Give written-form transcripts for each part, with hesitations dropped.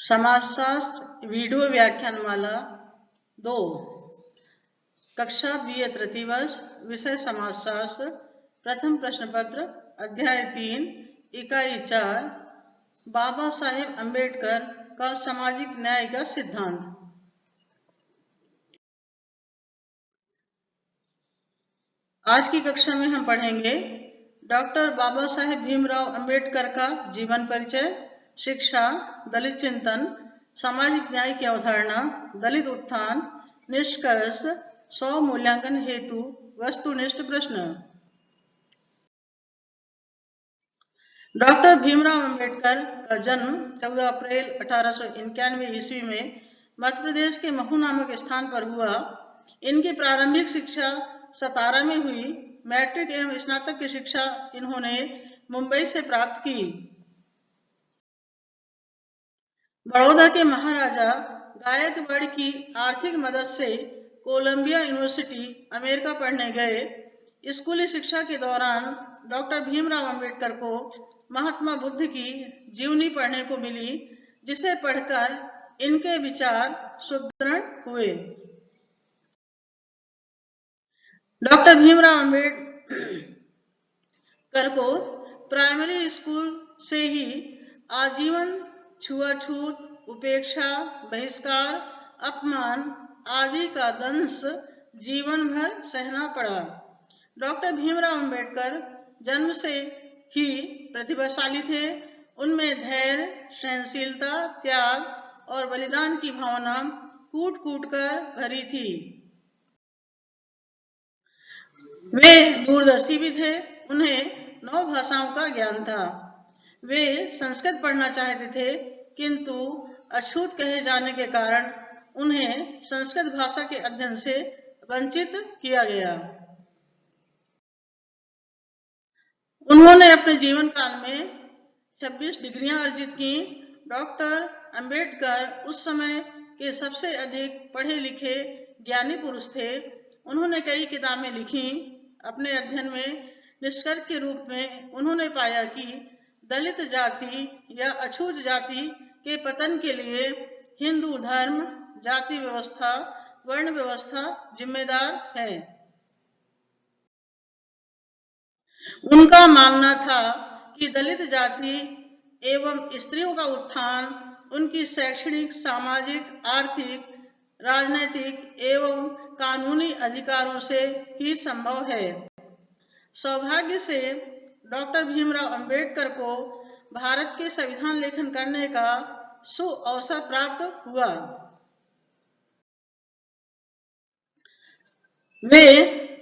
समाजशास्त्र वीडियो व्याख्यानमाला 2 कक्षा BA तृतीय वर्ष विषय समाजशास्त्र प्रथम प्रश्न पत्र अध्याय 3 इकाई 4 बाबा साहेब अम्बेडकर का सामाजिक न्याय का सिद्धांत। आज की कक्षा में हम पढ़ेंगे डॉक्टर बाबा साहेब भीमराव अम्बेडकर का जीवन परिचय, शिक्षा, दलित चिंतन, सामाजिक न्याय की अवधारणा, दलित उत्थान, निष्कर्ष, स्व मूल्यांकन हेतु वस्तुनिष्ठ प्रश्न। डॉक्टर भीमराव अम्बेडकर का जन्म 14 अप्रैल 1891 ईस्वी में मध्य प्रदेश के महू नामक स्थान पर हुआ। इनकी प्रारंभिक शिक्षा सतारा में हुई। मैट्रिक एवं स्नातक की शिक्षा इन्होंने मुंबई से प्राप्त की। बड़ौदा के महाराजा गायकवाड़ की आर्थिक मदद से कोलंबिया यूनिवर्सिटी अमेरिका पढ़ने गए। स्कूली शिक्षा के दौरान डॉक्टर भीमराव अम्बेडकर को महात्मा बुद्ध की जीवनी पढ़ने को मिली, जिसे पढ़कर इनके विचार सुदृढ़ हुए। डॉक्टर भीमराव अम्बेडकर को प्राइमरी स्कूल से ही आजीवन छुआछूत, उपेक्षा, बहिष्कार, अपमान आदि का दंश जीवन भर सहना पड़ा। डॉक्टर भीमराव अम्बेडकर जन्म से ही प्रतिभाशाली थे। उनमें धैर्य, सहनशीलता, त्याग और बलिदान की भावना कूट कूट कर भरी थी। वे दूरदर्शी भी थे। उन्हें 9 भाषाओं का ज्ञान था। वे संस्कृत पढ़ना चाहते थे, किंतु अछूत कहे जाने के कारण उन्हें संस्कृत भाषा के अध्ययन से वंचित किया गया। उन्होंने अपने जीवन काल में 26 डिग्रियां अर्जित की। डॉक्टर अम्बेडकर उस समय के सबसे अधिक पढ़े लिखे ज्ञानी पुरुष थे। उन्होंने कई किताबें लिखी। अपने अध्ययन में निष्कर्ष के रूप में उन्होंने पाया कि दलित जाति या अछूत जाति के पतन के लिए हिंदू धर्म, जाति व्यवस्था, वर्ण व्यवस्था जिम्मेदार है। उनका मानना था कि दलित जाति एवं स्त्रियों का उत्थान उनकी शैक्षणिक, सामाजिक, आर्थिक, राजनैतिक एवं कानूनी अधिकारों से ही संभव है। सौभाग्य से डॉक्टर भीमराव अम्बेडकर को भारत के संविधान लेखन करने का सुअवसर प्राप्त हुआ। वे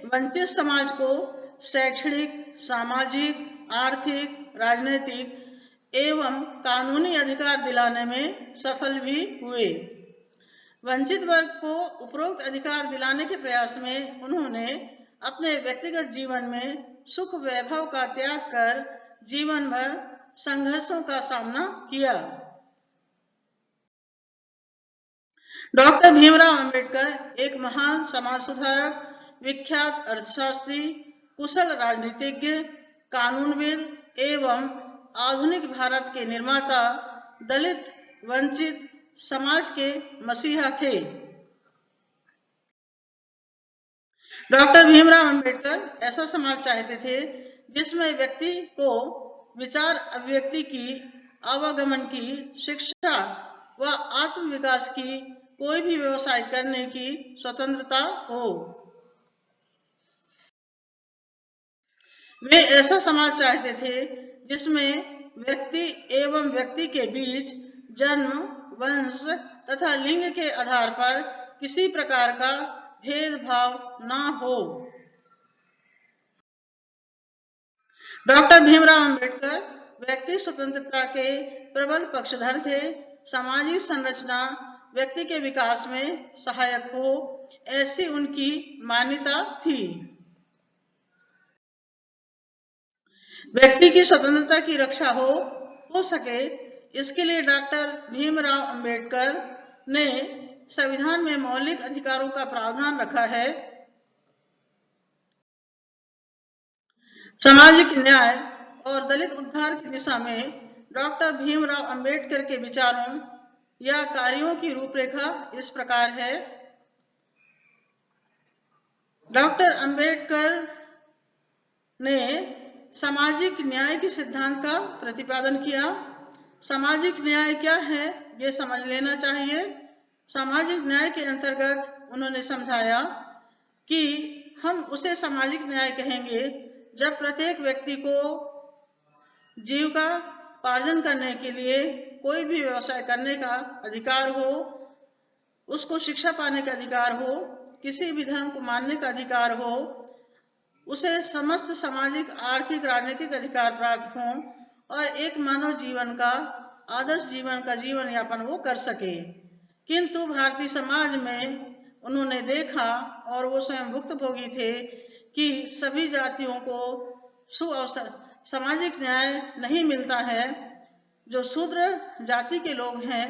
वंचित समाज को शैक्षणिक, सामाजिक, आर्थिक, राजनीतिक एवं कानूनी अधिकार दिलाने में सफल भी हुए। वंचित वर्ग को उपरोक्त अधिकार दिलाने के प्रयास में उन्होंने अपने व्यक्तिगत जीवन में सुख वैभव का त्याग कर जीवन भर संघर्षों का सामना किया। डॉक्टर भीमराव अम्बेडकर एक महान समाज सुधारक, विख्यात अर्थशास्त्री, कुशल राजनीतिज्ञ, कानूनविद एवं आधुनिक भारत के निर्माता, दलित वंचित समाज के मसीहा थे। डॉक्टर भीमराव अम्बेडकर ऐसा समाज चाहते थे जिसमें व्यक्ति को विचार अभिव्यक्ति की, आवागमन की, शिक्षा व आत्म विकास की, कोई भी व्यवसाय करने की स्वतंत्रता हो। वे ऐसा समाज चाहते थे जिसमें व्यक्ति एवं व्यक्ति के बीच जन्म, वंश तथा लिंग के आधार पर किसी प्रकार का भेदभाव न हो। डॉक्टर भीमराव अम्बेडकर व्यक्ति स्वतंत्रता के प्रबल पक्षधर थे। सामाजिक संरचना व्यक्ति के विकास में सहायक हो, ऐसी उनकी मान्यता थी। व्यक्ति की स्वतंत्रता की रक्षा हो सके, इसके लिए डॉक्टर भीमराव अम्बेडकर ने संविधान में मौलिक अधिकारों का प्रावधान रखा है। सामाजिक न्याय और दलित उद्धार की दिशा में डॉक्टर भीमराव अम्बेडकर के विचारों या कार्यों की रूपरेखा इस प्रकार है। डॉक्टर अंबेडकर ने सामाजिक न्याय के सिद्धांत का प्रतिपादन किया। सामाजिक न्याय क्या है ये समझ लेना चाहिए। सामाजिक न्याय के अंतर्गत उन्होंने समझाया कि हम उसे सामाजिक न्याय कहेंगे जब प्रत्येक व्यक्ति को जीविका पार्जन करने के लिए कोई भी व्यवसाय करने का अधिकार हो, उसको शिक्षा पाने का अधिकार हो, किसी भी धर्म को मानने का अधिकार हो, उसे समस्त सामाजिक, आर्थिक, राजनीतिक अधिकार प्राप्त हों और एक मानव जीवन का आदर्श जीवन का जीवन यापन वो कर सके। किंतु भारतीय समाज में उन्होंने देखा, और वो स्वयं भुक्तभोगी थे, कि सभी जातियों को सुअवसर सामाजिक न्याय नहीं मिलता है। जो शूद्र जाति के लोग हैं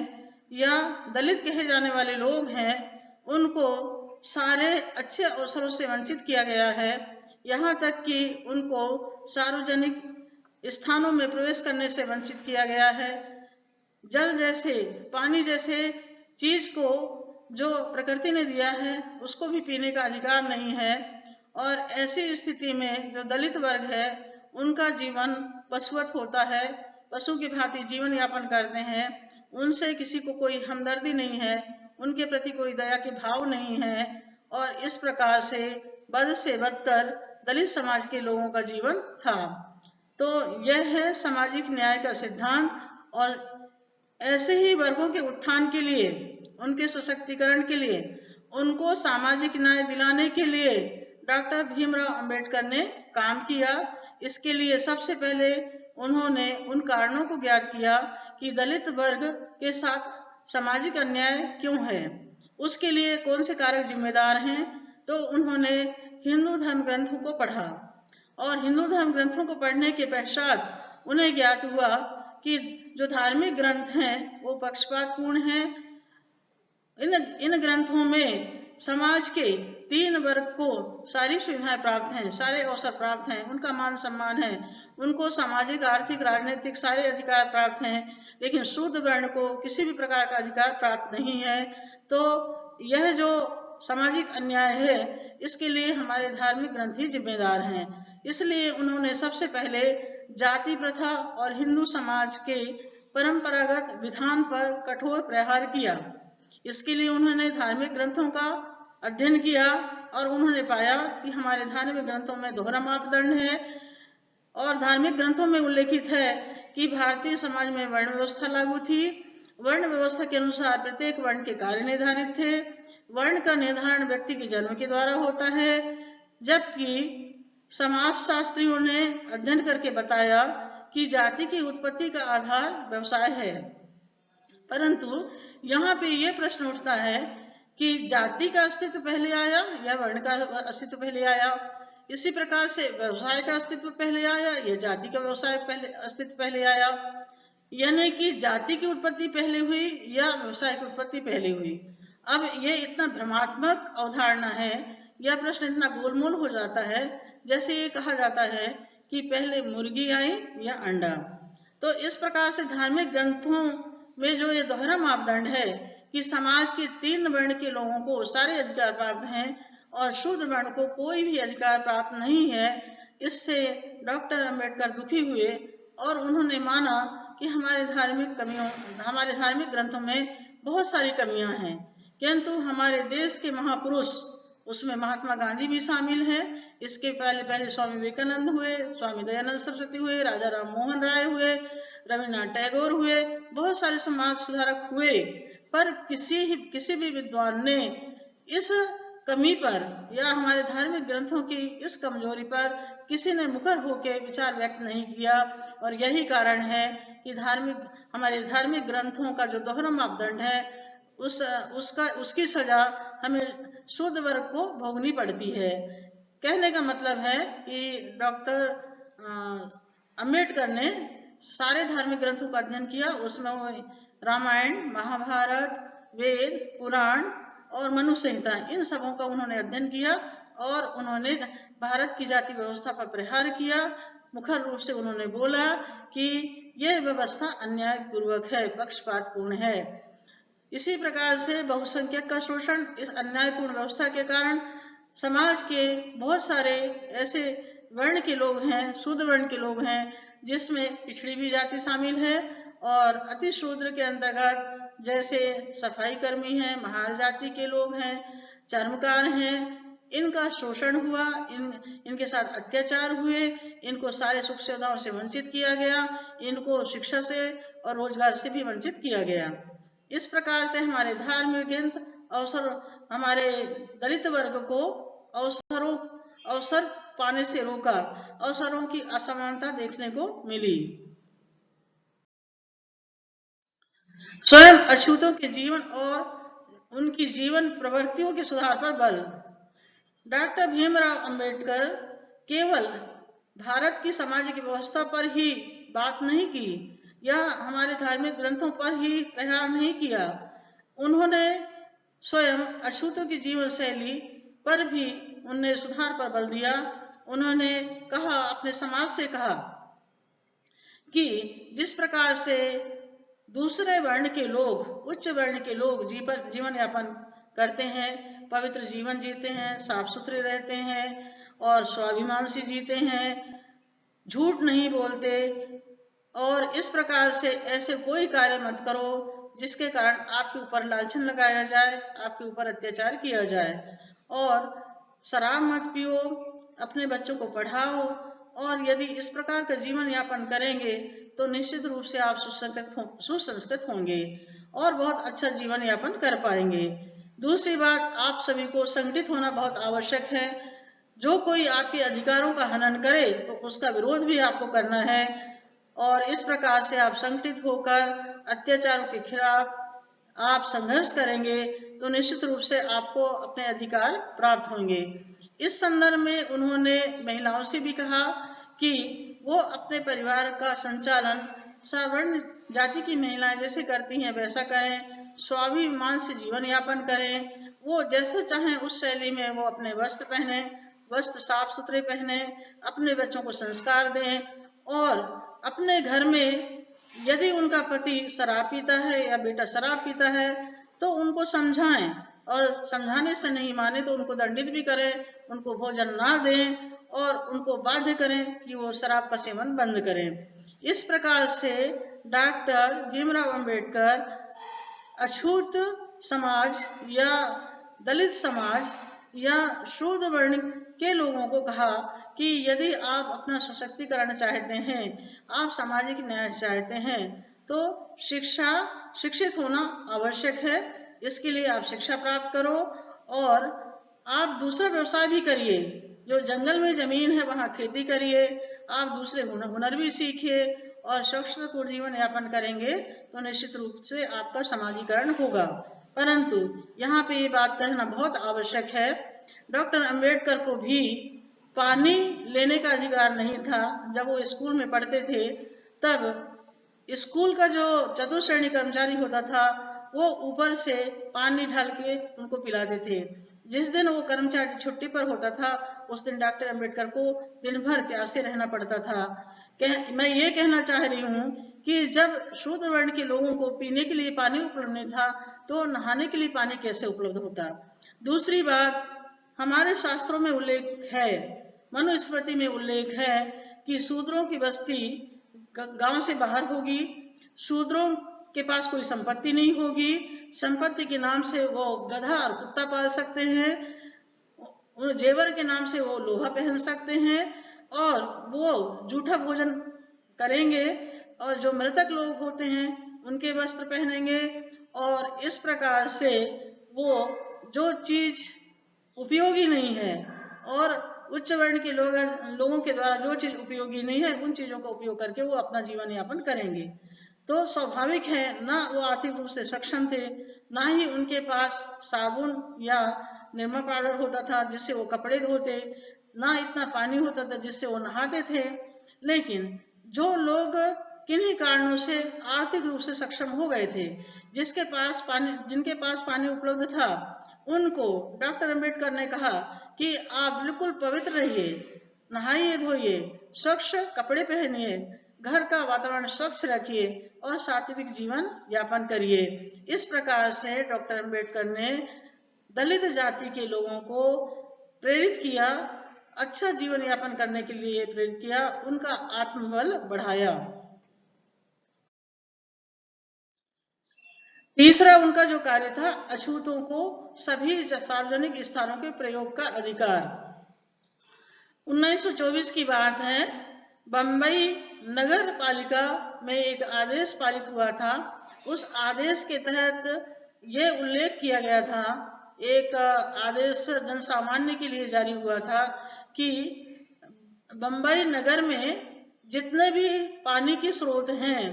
या दलित कहे जाने वाले लोग हैं, उनको सारे अच्छे अवसरों से वंचित किया गया है। यहाँ तक कि उनको सार्वजनिक स्थानों में प्रवेश करने से वंचित किया गया है। जल जैसे, पानी जैसे चीज को जो प्रकृति ने दिया है उसको भी पीने का अधिकार नहीं है। और ऐसी स्थिति में जो दलित वर्ग है उनका जीवन पशुवत होता है, पशु की भांति जीवन यापन करते हैं। उनसे किसी को कोई हमदर्दी नहीं है, उनके प्रति कोई दया के भाव नहीं है। और इस प्रकार से बदतर दलित समाज के लोगों का जीवन था। तो यह है सामाजिक न्याय का सिद्धांत। और ऐसे ही वर्गों के उत्थान के लिए, उनके सशक्तिकरण के लिए, उनको सामाजिक न्याय दिलाने के लिए डॉक्टर भीमराव अंबेडकर ने काम किया। इसके लिए सबसे पहले उन्होंने उन कारणों को ज्ञात किया कि दलित वर्ग के साथ सामाजिक अन्याय क्यों है, उसके लिए कौन से कारक जिम्मेदार हैं। तो उन्होंने हिंदू धर्म ग्रंथों को पढ़ा, और हिंदू धर्म ग्रंथों को पढ़ने के पश्चात उन्हें ज्ञात हुआ कि जो धार्मिक ग्रंथ हैं वो पक्षपातपूर्ण हैं। इन ग्रंथों में समाज के 3 वर्ग को सारी सुविधाएं प्राप्त हैं, सारे अवसर प्राप्त हैं, उनका मान सम्मान है, उनको सामाजिक, आर्थिक, राजनीतिक सारे अधिकार प्राप्त हैं, लेकिन शूद्र वर्ण को किसी भी प्रकार का अधिकार प्राप्त नहीं है। तो यह जो सामाजिक अन्याय है इसके लिए हमारे धार्मिक ग्रंथ ही जिम्मेदार हैं। इसलिए उन्होंने सबसे पहले जाति प्रथा और हिंदू समाज के परंपरागत विधान पर कठोर प्रहार किया। इसके लिए उन्होंने धार्मिक ग्रंथों का अध्ययन किया, और उन्होंने पाया कि हमारे धार्मिक ग्रंथों में दोहरा मापदंड है। और धार्मिक ग्रंथों में उल्लेखित है कि भारतीय समाज में वर्ण व्यवस्था लागू थी। वर्ण व्यवस्था के अनुसार प्रत्येक वर्ण के कार्य निर्धारित थे। वर्ण का निर्धारण व्यक्ति के जन्म के द्वारा होता है, जबकि समाजशास्त्रियों ने अध्ययन करके बताया कि जाति की उत्पत्ति का आधार व्यवसाय है। परंतु यहाँ पे ये प्रश्न उठता है कि जाति का अस्तित्व पहले आया या वर्ण का अस्तित्व पहले आया। इसी प्रकार से व्यवसाय का अस्तित्व पहले आया या जाति का अस्तित्व पहले आया। यानी कि जाति की उत्पत्ति पहले हुई या व्यवसाय की उत्पत्ति पहले हुई। अब ये इतना भ्रमात्मक अवधारणा है, यह प्रश्न इतना गोलमोल हो जाता है जैसे ये कहा जाता है कि पहले मुर्गी आई या अंडा। तो इस प्रकार से धार्मिक ग्रंथों में जो ये दोहरा मापदंड है कि समाज के 3 वर्ण के लोगों को सारे अधिकार प्राप्त हैं और शूद्र वर्ण को कोई भी अधिकार प्राप्त नहीं है, इससे डॉक्टर अंबेडकर दुखी हुए और उन्होंने माना कि हमारे धार्मिक ग्रंथों में बहुत सारी कमियां हैं। किंतु हमारे देश के महापुरुष, उसमें महात्मा गांधी भी शामिल हैं। इसके पहले स्वामी विवेकानंद हुए, स्वामी दयानंद सरस्वती हुए, राजा राम मोहन राय हुए, रविन्द्रनाथ टैगोर हुए, बहुत सारे समाज सुधारक हुए। पर किसी भी विद्वान ने इस कमी पर या हमारे धार्मिक ग्रंथों की इस कमजोरी पर किसी ने मुखर होकर विचार व्यक्त नहीं किया। और यही कारण है कि हमारे धार्मिक ग्रंथों का जो दोहरा मापदंड है उसकी सजा हमें शूद्र वर्ग को भोगनी पड़ती है। कहने का मतलब है कि डॉक्टर अंबेडकर ने सारे धार्मिक ग्रंथों का अध्ययन किया। उसमें रामायण, महाभारत, वेद, पुराण और मनु संहिता, इन सबों का उन्होंने अध्ययन किया और उन्होंने भारत की जाति व्यवस्था पर प्रहार किया। मुखर रूप से उन्होंने बोला कि यह व्यवस्था अन्यायपूर्वक है, पक्षपातपूर्ण है। इसी प्रकार से बहुसंख्यक का शोषण, इस अन्यायपूर्ण व्यवस्था के कारण समाज के बहुत सारे ऐसे वर्ण के लोग हैं, शूद्र वर्ण के लोग हैं, जिसमें पिछड़ी भी जाति शामिल है, और अति शूद्र के अंतर्गत जैसे सफाई कर्मी हैं, महार जाति के लोग हैं, चर्मकार हैं, इनका शोषण हुआ, इनके साथ अत्याचार हुए, इनको सारे सुख सुविधाओं से वंचित किया गया, इनको शिक्षा से और रोजगार से भी वंचित किया गया। इस प्रकार से हमारे धार्मिक अवसर, हमारे दलित वर्ग को अवसर पाने से रोका, अवसरों की असमानता देखने को मिली। स्वयं अछूतों के जीवन और उनकी जीवन प्रवृत्तियों के सुधार पर बल। डॉक्टर भीमराव अंबेडकर केवल भारत की सामाजिक व्यवस्था पर ही बात नहीं की या हमारे धार्मिक ग्रंथों पर ही प्रहार नहीं किया, उन्होंने स्वयं अछूतों की जीवन शैली पर भी उन्हें सुधार पर बल दिया। उन्होंने कहा, अपने समाज से कहा कि जिस प्रकार से दूसरे वर्ण के लोग, उच्च वर्ण के लोग जीवन यापन करते हैं, पवित्र जीवन जीते हैं, साफ सुथरे रहते हैं और स्वाभिमान से जीते हैं, झूठ नहीं बोलते, और इस प्रकार से ऐसे कोई कार्य मत करो जिसके कारण आपके ऊपर लांछन लगाया जाए, आपके ऊपर अत्याचार किया जाए, और शराब मत पियो, अपने बच्चों को पढ़ाओ, और यदि इस प्रकार का जीवन यापन करेंगे तो निश्चित रूप से आप सुसंस्कृत होंगे और बहुत अच्छा जीवन यापन कर पाएंगे। दूसरी बात, आप सभी को संगठित होना बहुत आवश्यक है। जो कोई आपके अधिकारों का हनन करे तो उसका विरोध भी आपको करना है, और इस प्रकार से आप संगठित होकर अत्याचारों के खिलाफ आप संघर्ष करेंगे तो निश्चित रूप से आपको अपने अधिकार प्राप्त होंगे। इस संदर्भ में उन्होंने महिलाओं से भी कहा कि वो अपने परिवार का संचालन सवर्ण जाति की महिलाएं जैसे करती हैं वैसा करें, स्वाभिमान से जीवन यापन करें, वो जैसे चाहें उस शैली में वो अपने वस्त्र पहने, वस्त्र साफ सुथरे पहने, अपने बच्चों को संस्कार दें, और अपने घर में यदि उनका पति शराब पीता है या बेटा शराब पीता है तो उनको समझाएं, और समझाने से नहीं माने तो उनको दंडित भी करें, उनको भोजन ना दें और उनको बाध्य करें कि वो शराब का सेवन बंद करें। इस प्रकार से डॉक्टर भीमराव अंबेडकर अछूत समाज या दलित समाज या शूद्र वर्ण के लोगों को कहा कि यदि आप अपना सशक्तिकरण चाहते हैं, आप सामाजिक न्याय चाहते हैं, तो शिक्षित होना आवश्यक है। इसके लिए आप शिक्षा प्राप्त करो और आप दूसरा व्यवसाय भी करिए। जो जंगल में जमीन है वहां खेती करिए, आप दूसरे हुनर भी सीखिए, और स्वच्छतापूर्ण जीवन यापन करेंगे तो निश्चित रूप से आपका समाजीकरण होगा। परंतु यहाँ पे ये बात कहना बहुत आवश्यक है, डॉक्टर अंबेडकर को भी पानी लेने का अधिकार नहीं था। जब वो स्कूल में पढ़ते थे तब स्कूल का जो चतुर्श्रेणी कर्मचारी होता था वो ऊपर से पानी ढाल के उनको पिलाते थे। जिस दिन वो कर्मचारी छुट्टी पर होता था उस दिन डॉक्टर अंबेडकर को दिन भर प्यासे रहना पड़ता था। मैं ये कहना चाह रही हूँ कि जब शूद्र वर्ण के लोगों को पीने के लिए पानी उपलब्ध नहीं था तो नहाने के लिए पानी कैसे उपलब्ध होता। दूसरी बात, हमारे शास्त्रों में उल्लेख है, मनुस्मृति में उल्लेख है कि शूद्रों की बस्ती गांव से बाहर होगी, शूद्रों के पास कोई संपत्ति नहीं होगी, संपत्ति के नाम से वो गधा और कुत्ता पाल सकते हैं, जेवर के नाम से वो लोहा पहन सकते हैं, और वो जूठा भोजन करेंगे, और जो मृतक लोग होते हैं उनके वस्त्र पहनेंगे, और इस प्रकार से वो जो चीज उपयोगी नहीं है और उच्च वर्ण के लोगों के द्वारा जो चीज उपयोगी नहीं है उन चीजों का उपयोग करके वो अपना जीवन यापन करेंगे। तो स्वाभाविक है, ना वो आर्थिक रूप से सक्षम थे, ना ही उनके पास साबुन या निरमा पाउडर होता था जिससे वो कपड़े धोते, ना इतना पानी होता था जिससे वो नहाते थे। लेकिन जो लोग किन्हीं कारणों से आर्थिक रूप से सक्षम हो गए थे, जिनके पास पानी उपलब्ध था, उनको डॉक्टर अंबेडकर ने कहा कि आप बिल्कुल पवित्र रहिए, नहाइए धोइए, स्वच्छ कपड़े पहनिए, घर का वातावरण स्वच्छ रखिए और सात्विक जीवन यापन करिए। इस प्रकार से डॉक्टर अंबेडकर ने दलित जाति के लोगों को प्रेरित किया, अच्छा जीवन यापन करने के लिए प्रेरित किया, उनका आत्मबल बढ़ाया। तीसरा उनका जो कार्य था, अछूतों को सभी सार्वजनिक स्थानों के प्रयोग का अधिकार। 1924 की बात है, बंबई नगर पालिका में एक आदेश पारित हुआ था। उस आदेश के तहत यह उल्लेख किया गया था, एक आदेश जनसामान्य के लिए जारी हुआ था कि बंबई नगर में जितने भी पानी के स्रोत हैं,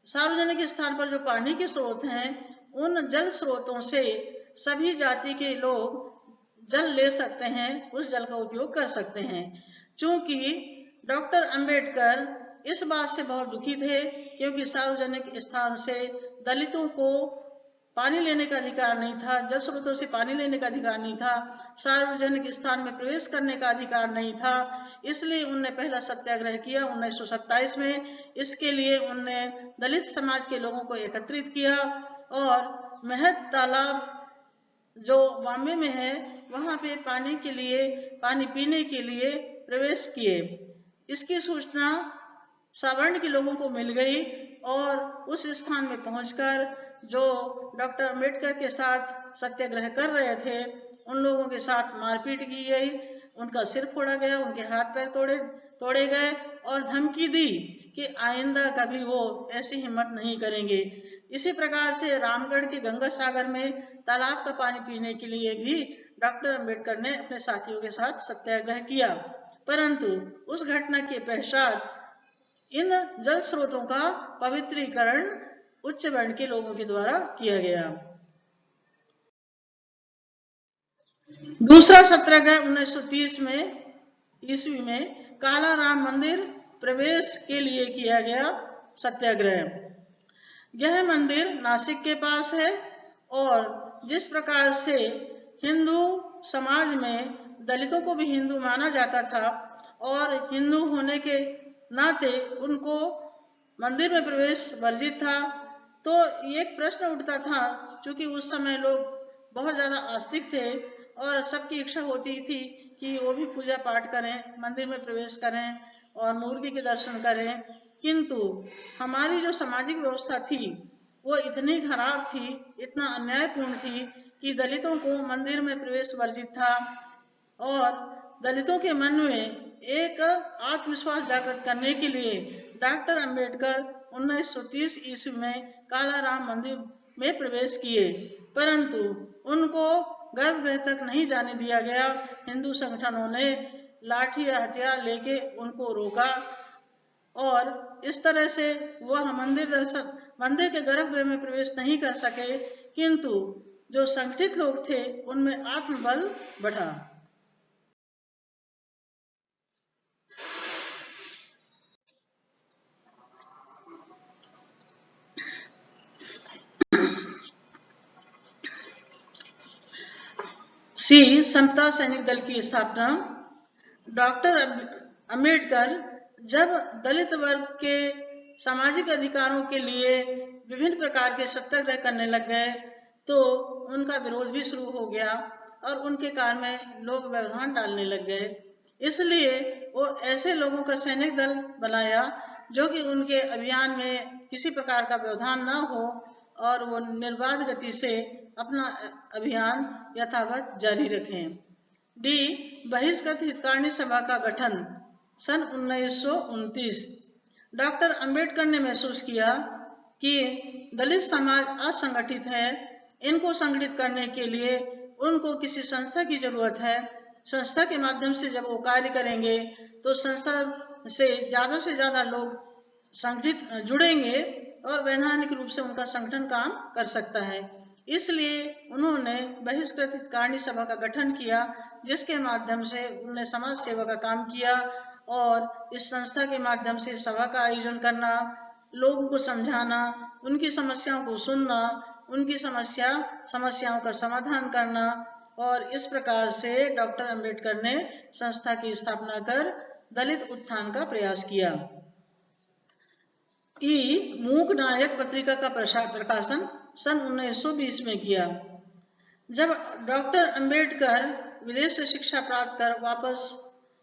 सार्वजनिक स्थान पर जो पानी के स्रोत हैं, उन जल स्रोतों से सभी जाति के लोग जल ले सकते हैं, उस जल का उपयोग कर सकते हैं। चूंकि डॉक्टर अंबेडकर इस बात से बहुत दुखी थे, क्योंकि सार्वजनिक स्थान से दलितों को पानी लेने का अधिकार नहीं था, जल स्रोतों से पानी लेने का अधिकार नहीं था, सार्वजनिक स्थान में प्रवेश करने का अधिकार नहीं था। इसलिए उनने पहला सत्याग्रह किया 1927 में। इसके लिए उनने दलित समाज के लोगों को एकत्रित किया और महत तालाब जो बॉम्बे में है, वहां पे पानी पीने के लिए प्रवेश किए। इसकी सूचना सवर्ण के लोगों को मिल गई और उस स्थान में पहुंचकर जो डॉक्टर अंबेडकर के साथ सत्याग्रह कर रहे थे, उन लोगों के साथ मारपीट की गई, उनका सिर फोड़ा गया, उनके हाथ पैर तोड़े गए और धमकी दी कि आइंदा कभी वो ऐसी हिम्मत नहीं करेंगे। इसी प्रकार से रामगढ़ के गंगा सागर में तालाब का पानी पीने के लिए भी डॉक्टर अंबेडकर ने अपने साथियों के साथ सत्याग्रह किया, परंतु उस घटना के पश्चात इन जल स्रोतों का पवित्रीकरण उच्च वर्ण के लोगों के द्वारा किया गया। दूसरा सत्याग्रह 1930 ईस्वी में काला राम मंदिर प्रवेश के लिए किया गया सत्याग्रह। यह मंदिर नासिक के पास है और जिस प्रकार से हिंदू समाज में दलितों को भी हिंदू माना जाता था और हिंदू होने के नाते उनको मंदिर में प्रवेश वर्जित था, तो एक प्रश्न उठता था, क्योंकि उस समय लोग बहुत ज्यादा आस्तिक थे और सबकी इच्छा होती थी कि वो भी पूजा पाठ करें, मंदिर में प्रवेश करें और मूर्ति के दर्शन करें। किंतु हमारी जो सामाजिक व्यवस्था थी वो इतनी खराब थी, इतना अन्यायपूर्ण थी कि दलितों को मंदिर में प्रवेश वर्जित था और दलितों के मन में एक आत्मविश्वास जागृत करने के लिए डॉक्टर अंबेडकर 1930 ईस्वी में काला राम मंदिर में प्रवेश किए, परंतु उनको गर्भगृह तक नहीं जाने दिया गया। हिंदू संगठनों ने लाठी या हथियार लेके उनको रोका और इस तरह से वह मंदिर के गर्भगृह में प्रवेश नहीं कर सके, किंतु जो संगठित लोग थे उनमें आत्मबल बढ़ा। समता सैनिक दल की स्थापना। डॉक्टर अंबेडकर जब दलित वर्ग के सामाजिक अधिकारों के लिए विभिन्न प्रकार के सत्याग्रह करने लग गए, तो उनका विरोध भी शुरू हो गया और उनके कार्य में लोग व्यवधान डालने लग गए। इसलिए वो ऐसे लोगों का सैनिक दल बनाया जो कि उनके अभियान में किसी प्रकार का व्यवधान न हो और वो निर्बाध गति से अपना अभियान यथावत जारी रखें। बहिष्कृत हितकारिणी सभा का गठन सन 1929। डॉक्टर अंबेडकर ने महसूस किया कि दलित समाज असंगठित है, इनको संगठित करने के लिए उनको किसी संस्था की जरूरत है। संस्था के माध्यम से जब वो कार्य करेंगे तो संस्था से ज्यादा लोग संगठित जुड़ेंगे और वैधानिक रूप से उनका संगठन काम कर सकता है। इसलिए उन्होंने बहिष्कृत हितकारिणी सभा का गठन किया, जिसके माध्यम से उन्होंने समाज सेवा का काम किया और इस संस्था के माध्यम से सभा का आयोजन करना, लोगों को समझाना, उनकी समस्याओं को सुनना, उनकी समस्याओं का समाधान करना, और इस प्रकार से डॉक्टर अंबेडकर ने संस्था की स्थापना कर दलित उत्थान का प्रयास किया। मूक नायक पत्रिका का प्रकाशन सन 1920 में किया। जब डॉक्टर अंबेडकर विदेश से शिक्षा प्राप्त कर वापस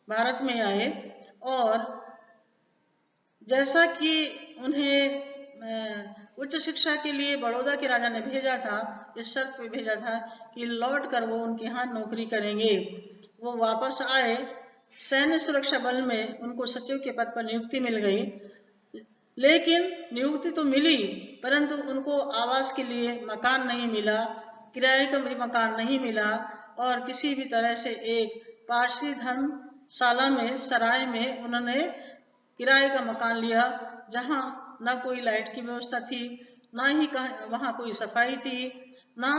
भारत में आए और जैसा कि उन्हें उच्च शिक्षा के लिए बड़ौदा के राजा ने भेजा था, इस शर्त पे भेजा था कि लौट कर वो उनके यहाँ नौकरी करेंगे। वो वापस आए, सैन्य सुरक्षा बल में उनको सचिव के पद पर नियुक्ति मिल गई, लेकिन नियुक्ति तो मिली परंतु उनको आवास के लिए मकान नहीं मिला, किराए का भी मकान नहीं मिला और किसी भी तरह से एक पारसी धर्मशाला में, सराय में उन्होंने किराए का मकान लिया, जहां ना कोई लाइट की व्यवस्था थी, ना ही वहां कोई सफाई थी, ना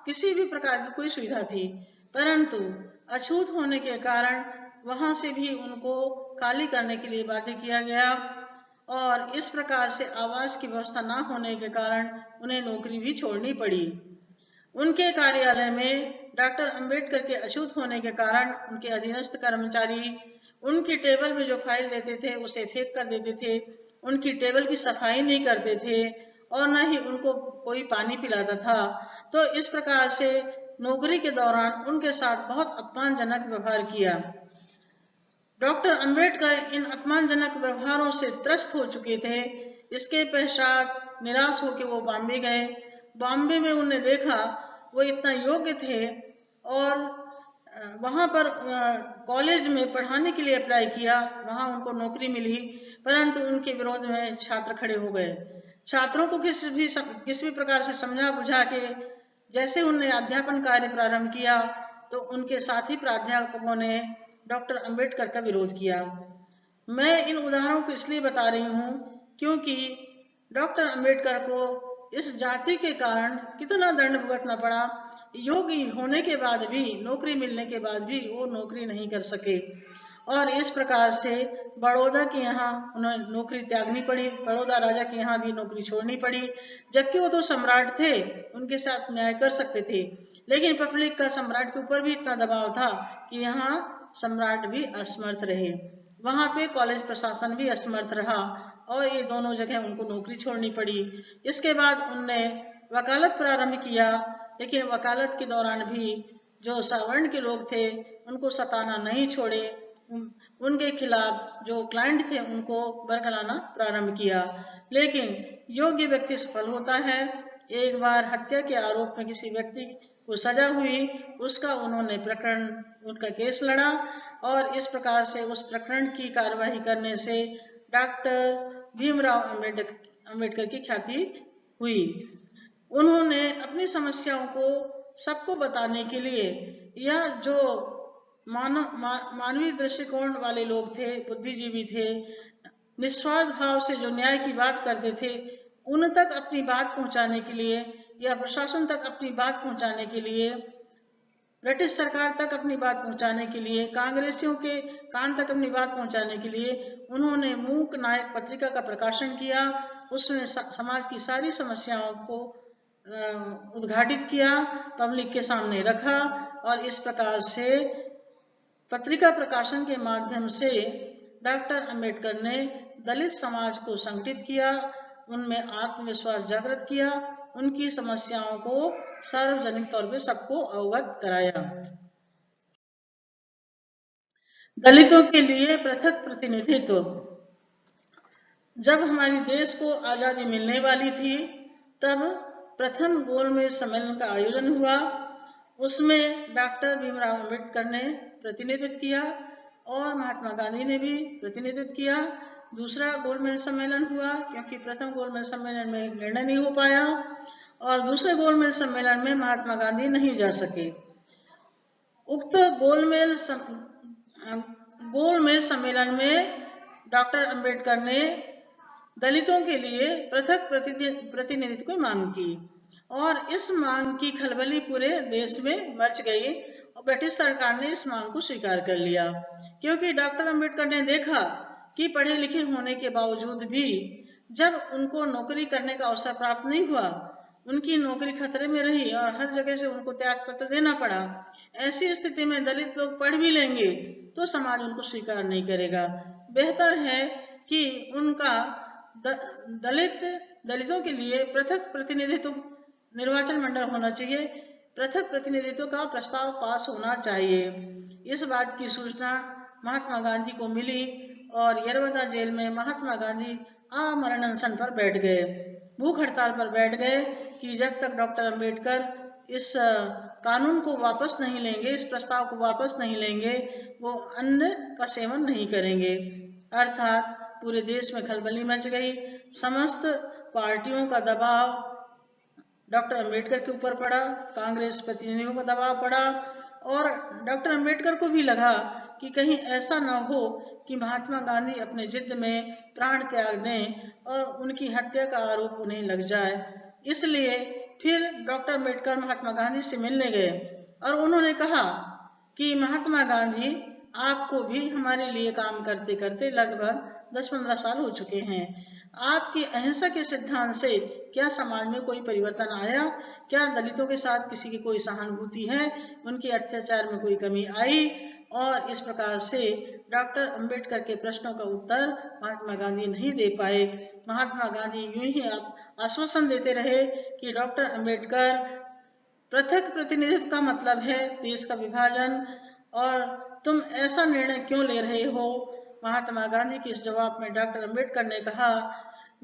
किसी भी प्रकार की कोई सुविधा थी। परंतु अछूत होने के कारण वहां से भी उनको खाली करने के लिए बाध्य किया गया और इस प्रकार से आवास की व्यवस्था ना होने के कारण उन्हें नौकरी भी छोड़नी पड़ी। उनके कार्यालय में डॉक्टर अंबेडकर के अछूत होने के कारण उनके अधीनस्थ कर्मचारी उनकी टेबल में जो फाइल देते थे उसे फेंक कर देते थे, उनकी टेबल की सफाई नहीं करते थे और न ही उनको कोई पानी पिलाता था। तो इस प्रकार से नौकरी के दौरान उनके साथ बहुत अपमानजनक व्यवहार किया। डॉक्टर अंबेडकर इन अपमानजनक व्यवहारों से त्रस्त हो चुके थे। इसके पश्चात निराश होकर वो बॉम्बे गए। बॉम्बे में उन्हें देखा वो इतना योग्य थे और वहां पर कॉलेज में पढ़ाने के लिए अप्लाई किया, वहां उनको नौकरी मिली, परंतु उनके विरोध में छात्र खड़े हो गए। छात्रों को किसी भी प्रकार से समझा बुझा के जैसे उन्होंने अध्यापन कार्य प्रारंभ किया तो उनके साथी प्राध्यापकों ने डॉक्टर अंबेडकर का विरोध किया। मैं इन उदाहरणों को इसलिए बता रही हूँ क्योंकि डॉक्टर अंबेडकर को इस जाति के कारण कितना दंड भुगतना पड़ा। योग्य होने के बाद भी, नौकरी मिलने के बाद भी वो नौकरी नहीं कर सके और इस प्रकार से बड़ौदा के यहाँ उन्हें नौकरी त्यागनी पड़ी, बड़ौदा राजा के यहाँ भी नौकरी छोड़नी पड़ी, जबकि वो तो सम्राट थे, उनके साथ न्याय कर सकते थे, लेकिन पब्लिक का सम्राट के ऊपर भी इतना दबाव था कि यहाँ सम्राट भी असमर्थ रहे, वहां पे कॉलेज प्रशासन भी असमर्थ रहा और ये दोनों जगह उनको नौकरी छोड़नी पड़ी। इसके बाद उनने वकालत प्रारंभ किया, लेकिन वकालत के दौरान भी जो सवर्ण के लोग थे उनको सताना नहीं छोड़े, उनके खिलाफ जो क्लाइंट थे उनको बरगलाना प्रारंभ किया। लेकिन योग्य व्यक्ति सफल होता है। एक बार हत्या के आरोप में किसी व्यक्ति को सजा हुई, उसका उन्होंने उनका केस लड़ा और इस प्रकार से उस प्रकरण की कार्यवाही करने से डॉक्टर भीमराव अंबेडकर की ख्याति हुई। उन्होंने अपनी समस्याओं को सबको बताने के लिए, यह जो मानवीय दृष्टिकोण वाले लोग थे, बुद्धिजीवी थे, निस्वार्थ भाव से जो न्याय की बात करते थे, उन तक अपनी बात पहुंचाने के लिए या प्रशासन तक अपनी बात पहुंचाने के लिए, ब्रिटिश सरकार तक अपनी बात पहुंचाने के लिए, कांग्रेसियों के कान तक अपनी बात पहुंचाने के लिए उन्होंने मूक नायक पत्रिका का प्रकाशन किया। उसने समाज की सारी समस्याओं को उद्घाटित किया, पब्लिक के सामने रखा और इस प्रकार से पत्रिका प्रकाशन के माध्यम से डॉक्टर अंबेडकर ने दलित समाज को संगठित किया, उनमें आत्मविश्वास जागृत किया, उनकी समस्याओं को सार्वजनिक तौर पे सबको अवगत कराया। दलितों के लिए पृथक प्रतिनिधित्व। जब हमारे देश को आजादी मिलने वाली थी तब प्रथम गोलमेज सम्मेलन का आयोजन हुआ। उसमें डॉक्टर भीमराव अंबेडकर ने प्रतिनिधित्व किया और महात्मा गांधी ने भी प्रतिनिधित्व किया। दूसरा गोलमेज सम्मेलन हुआ क्योंकि प्रथम गोलमेज सम्मेलन में निर्णय नहीं हो पाया और दूसरे गोलमेज सम्मेलन में महात्मा गांधी नहीं जा सके। उक्त गोलमेज सम्मेलन में डॉक्टर अंबेडकर ने दलितों के लिए पृथक प्रतिनिधित्व की मांग की और इस मांग की खलबली पूरे देश में मच गई और ब्रिटिश सरकार ने इस मांग को स्वीकार कर लिया, क्योंकि डॉक्टर अंबेडकर ने देखा कि पढ़े लिखे होने के बावजूद भी जब उनको नौकरी करने का अवसर प्राप्त नहीं हुआ, उनकी नौकरी खतरे में रही और हर जगह से उनको त्याग पत्र देना पड़ा। ऐसी स्थिति में दलित लोग पढ़ भी लेंगे तो समाज उनको स्वीकार नहीं करेगा। बेहतर है कि उनका दलितों के लिए पृथक प्रतिनिधित्व निर्वाचन मंडल होना चाहिए, पृथक प्रतिनिधित्व का प्रस्ताव पास होना चाहिए। इस बात की सूचना महात्मा गांधी को मिली और यरवदा जेल में महात्मा गांधी आमरण अनशन पर बैठ गए, भूख हड़ताल पर बैठ गए कि जब तक डॉक्टर अंबेडकर इस कानून को वापस नहीं लेंगे, इस प्रस्ताव को वापस नहीं लेंगे, वो अन्न का सेवन नहीं करेंगे। अर्थात पूरे देश में खलबली मच गई। समस्त पार्टियों का दबाव डॉक्टर अंबेडकर के ऊपर पड़ा, कांग्रेस प्रतिनिधियों का दबाव पड़ा और डॉक्टर अंबेडकर को भी लगा कि कहीं ऐसा न हो कि महात्मा गांधी अपने जिद में प्राण त्याग दें और उनकी हत्या का आरोप उन्हें लग जाए। इसलिए फिर डॉक्टर अंबेडकर महात्मा गांधी से मिलने गए और उन्होंने कहा कि महात्मा गांधी, आपको भी हमारे लिए काम करते करते लगभग 10-15 साल हो चुके हैं। आपकी अहिंसा के सिद्धांत से क्या समाज में कोई परिवर्तन आया? क्या दलितों के साथ किसी की कोई सहानुभूति है? उनके अत्याचार में कोई कमी आई? और इस प्रकार से डॉक्टर अंबेडकर के प्रश्नों का उत्तर महात्मा गांधी नहीं दे पाए। महात्मा गांधी यूं ही आश्वासन देते रहे कि डॉक्टर अंबेडकर, पृथक प्रतिनिधित्व का मतलब है देश का विभाजन और तुम ऐसा निर्णय क्यों ले रहे हो? महात्मा गांधी के इस जवाब में डॉक्टर अंबेडकर ने कहा,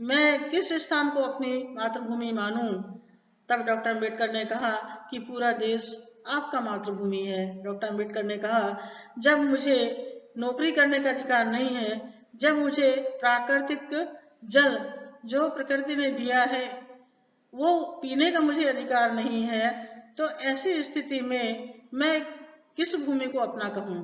मैं किस स्थान को अपनी मातृभूमि मानूं? तब डॉक्टर अंबेडकर ने कहा कि पूरा देश आपका मातृभूमि है। डॉक्टर अंबेडकर ने कहा, जब मुझे नौकरी करने का अधिकार नहीं है, जब मुझे प्राकृतिक जल जो प्रकृति ने दिया है वो पीने का मुझे अधिकार नहीं है, तो ऐसी स्थिति में मैं किस भूमि को अपना कहूं?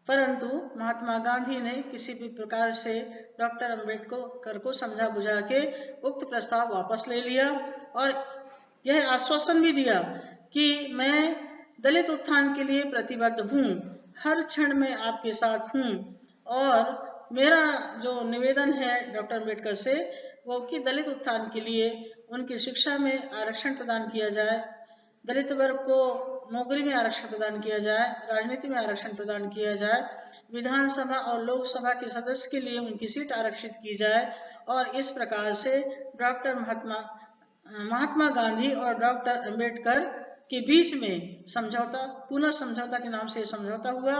परंतु महात्मा गांधी ने किसी भी प्रकार से डॉक्टर अंबेडकर को समझा बुझा के उक्त प्रस्ताव वापस ले लिया और यह आश्वासन भी दिया कि मैं दलित उत्थान के लिए प्रतिबद्ध हूँ, हर क्षण में आपके साथ हूँ और मेरा जो निवेदन है डॉक्टर अंबेडकर से वो कि दलित उत्थान के लिए उनकी शिक्षा में आरक्षण प्रदान किया जाए, दलित वर्ग को नौकरी में आरक्षण प्रदान किया जाए, राजनीति में आरक्षण प्रदान किया जाए, विधानसभा और लोकसभा के सदस्य के लिए उनकी सीट आरक्षित की जाए और इस प्रकार से डॉक्टर महात्मा गांधी और डॉक्टर अंबेडकर के बीच में समझौता, पुनः समझौता के नाम से समझौता हुआ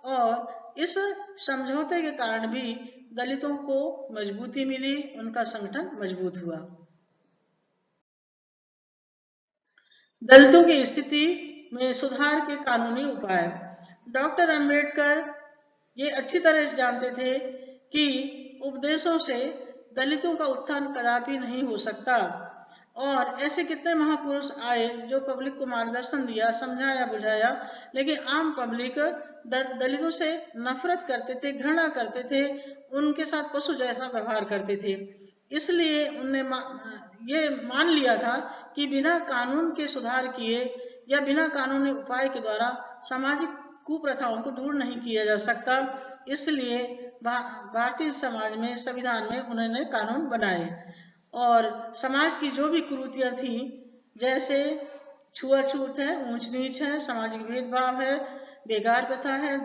और इस समझौते के कारण भी दलितों को मजबूती मिली, उनका संगठन मजबूत हुआ। दलितों की स्थिति में सुधार के कानूनी उपाय। डॉक्टर अंबेडकर ये अच्छी तरह से जानते थे कि उपदेशों से दलितों का उत्थान कदापि नहीं हो सकता और ऐसे कितने महापुरुष आए जो पब्लिक को मार्गदर्शन दिया, समझाया बुझाया, लेकिन आम पब्लिक दलितों से नफरत करते थे, घृणा करते थे, उनके साथ पशु जैसा व्यवहार करते थे। इसलिए उनने ये मान लिया था कि बिना कानून के सुधार किए या बिना कानूनी उपाय के द्वारा सामाजिक कुप्रथाओं को दूर नहीं किया जा सकता। इसलिए भारतीय समाज में, संविधान में उन्होंने कानून बनाए और समाज की जो भी कुरीतियां थी, जैसे छुआछूत है, ऊंच नीच है, सामाजिक भेदभाव है, बेगार प्रथा है,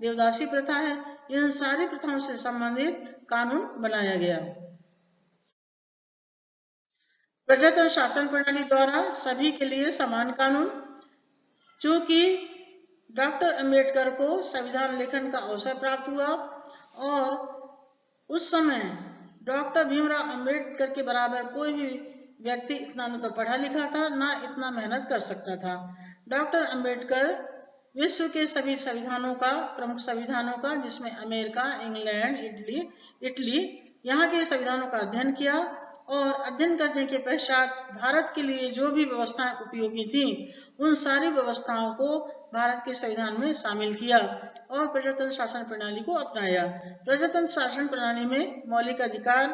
देवदासी प्रथा है, इन सारी प्रथाओं से संबंधित कानून बनाया गया। प्रजातंत्र शासन प्रणाली द्वारा सभी के लिए समान कानून। चूंकि डॉक्टर अंबेडकर को संविधान लेखन का अवसर प्राप्त हुआ और उस समय डॉक्टर भीमराव अंबेडकर के बराबर कोई भी व्यक्ति इतना न तो पढ़ा लिखा था, ना इतना मेहनत कर सकता था। डॉक्टर अंबेडकर विश्व के सभी संविधानों का, प्रमुख संविधानों का, जिसमें अमेरिका, इंग्लैंड, इटली यहाँ के संविधानों का अध्ययन किया और अध्ययन करने के पश्चात भारत के लिए जो भी व्यवस्थाएं उपयोगी थी उन सारी व्यवस्थाओं को भारत के संविधान में शामिल किया और प्रजातंत्र शासन प्रणाली को अपनाया। प्रजातंत्र शासन प्रणाली में मौलिक अधिकार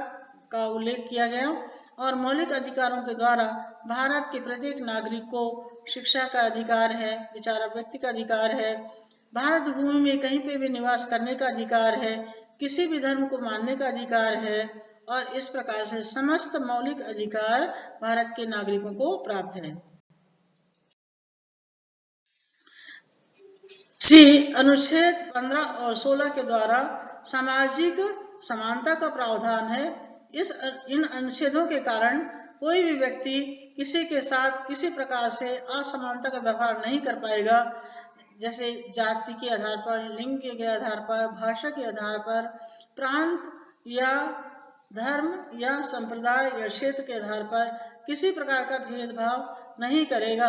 का उल्लेख किया गया और मौलिक अधिकारों के द्वारा भारत के प्रत्येक नागरिक को शिक्षा का अधिकार है, विचार अभिव्यक्ति का अधिकार है, भारत भूमि में कहीं पे भी निवास करने का अधिकार है, किसी भी धर्म को मानने का अधिकार है और इस प्रकार से समस्त मौलिक अधिकार भारत के नागरिकों को प्राप्त है। अनुच्छेद 15 और 16 के द्वारा सामाजिक समानता का प्रावधान है। इन अनुच्छेदों के कारण कोई भी व्यक्ति किसी के साथ किसी प्रकार से असमानता का व्यवहार नहीं कर पाएगा, जैसे जाति के आधार पर, लिंग के आधार पर, भाषा के आधार पर, प्रांत या धर्म या संप्रदाय या क्षेत्र के आधार पर किसी प्रकार का भेदभाव नहीं करेगा।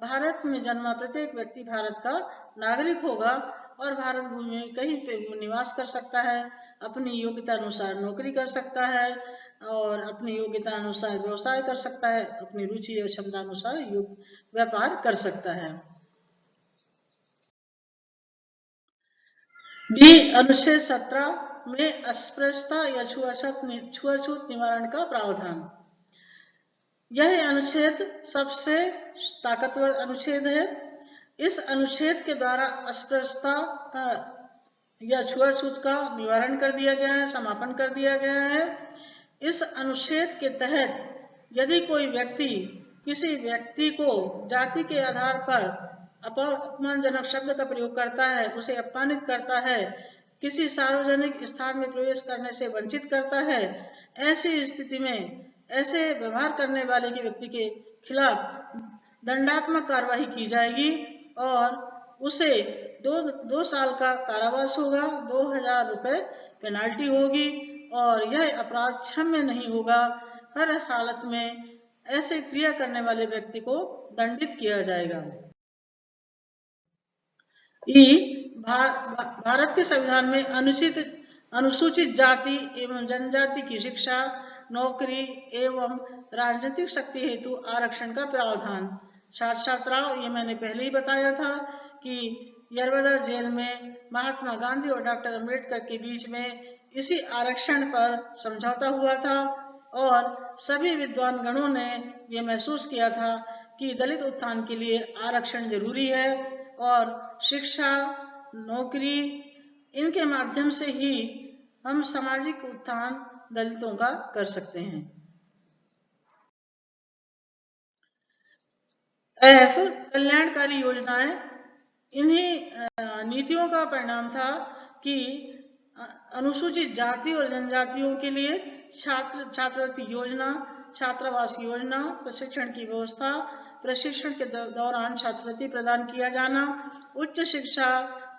भारत में जन्मा प्रत्येक व्यक्ति भारत का नागरिक होगा और भारत भूमि में कहीं पे निवास कर सकता है, अपनी योग्यता अनुसार नौकरी कर सकता है और अपनी योग्यता अनुसार व्यवसाय कर सकता है, अपनी रुचि और क्षमता अनुसार व्यापार कर सकता है। डी अनुच्छेद 17 में अस्पृश्यता या छुआछूत निवारण का प्रावधान। यह अनुच्छेद सबसे ताकतवर अनुच्छेद है। इस अनुच्छेद के द्वारा अस्पृश्यता या छुआछूत का निवारण कर दिया गया है, समापन कर दिया गया है। इस अनुच्छेद के तहत यदि कोई व्यक्ति किसी व्यक्ति को जाति के आधार पर अपमानजनक शब्द का प्रयोग करता है, उसे अपमानित करता है, किसी सार्वजनिक स्थान में प्रवेश करने से वंचित करता है, ऐसी स्थिति में ऐसे व्यवहार करने वाले के व्यक्ति के खिलाफ दंडात्मक कार्रवाई की जाएगी और उसे 2 साल का कारावास होगा, 2000 रुपए पेनाल्टी होगी और यह अपराध क्षम्य नहीं होगा। हर हालत में ऐसे क्रिया करने वाले व्यक्ति को दंडित किया जाएगा। भारत के संविधान में अनुसूचित जाति एवं जनजाति की शिक्षा, नौकरी एवं राजनीतिक शक्ति हेतु आरक्षण का प्रावधान। छात्र-छात्राओं, ये मैंने पहले ही बताया था कि यरवदा जेल में महात्मा गांधी और डॉक्टर अंबेडकर के बीच में इसी आरक्षण पर समझौता हुआ था और सभी विद्वान गणों ने ये महसूस किया था कि दलित उत्थान के लिए आरक्षण जरूरी है और शिक्षा, नौकरी, इनके माध्यम से ही हम सामाजिक उत्थान दलितों का कर सकते हैं। एफ, कल्याणकारी योजनाएं। इन्हीं नीतियों का परिणाम था कि अनुसूचित जाति और जनजातियों के लिए छात्रवृत्ति योजना, छात्रावास योजना, प्रशिक्षण की व्यवस्था, प्रशिक्षण के दौरान छात्रवृत्ति प्रदान किया जाना, उच्च शिक्षा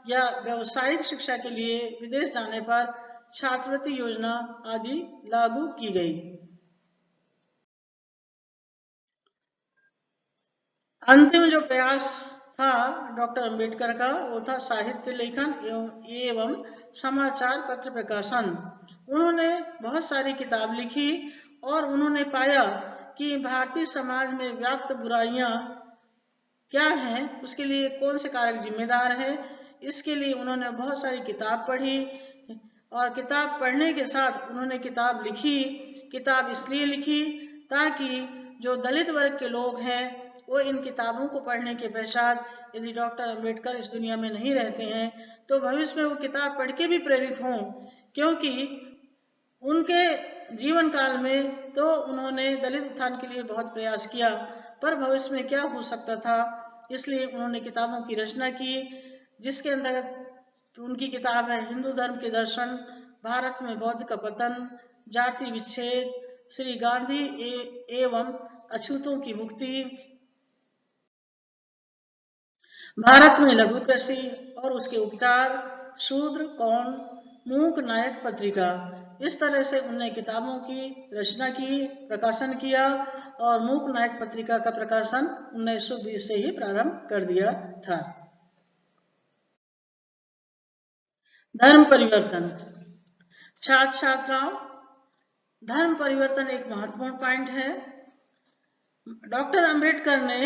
या व्यावसायिक शिक्षा के लिए विदेश जाने पर छात्रवृत्ति योजना आदि लागू की गई। अंतिम जो प्रयास था डॉक्टर अंबेडकर का, वो था साहित्य लेखन एवं समाचार पत्र प्रकाशन। उन्होंने बहुत सारी किताब लिखी और उन्होंने पाया कि भारतीय समाज में व्याप्त बुराइयां क्या हैं, उसके लिए कौन से कारक जिम्मेदार है। इसके लिए उन्होंने बहुत सारी किताब पढ़ी और किताब पढ़ने के साथ उन्होंने किताब लिखी। किताब इसलिए लिखी ताकि जो दलित वर्ग के लोग हैं वो इन किताबों को पढ़ने के पश्चात यदि डॉक्टर अंबेडकर इस दुनिया में नहीं रहते हैं तो भविष्य में वो किताब पढ़ के भी प्रेरित हों, क्योंकि उनके जीवन काल में तो उन्होंने दलित उत्थान के लिए बहुत प्रयास किया, पर भविष्य में क्या हो सकता था, इसलिए उन्होंने किताबों की रचना की, जिसके अंतर्गत उनकी किताब है हिंदू धर्म के दर्शन, भारत में बौद्ध का पतन, जाति विच्छेद, श्री गांधी एवं अछूतों की मुक्ति, भारत में लघु कृषि और उसके उपचार, शूद्र कौन, मूक नायक पत्रिका। इस तरह से उन्होंने किताबों की रचना की, प्रकाशन किया और मूक नायक पत्रिका का प्रकाशन 1920 से ही प्रारंभ कर दिया था। धर्म परिवर्तन। छात्र छात्राओं, धर्म परिवर्तन एक महत्वपूर्ण पॉइंट है। डॉक्टर अंबेडकर ने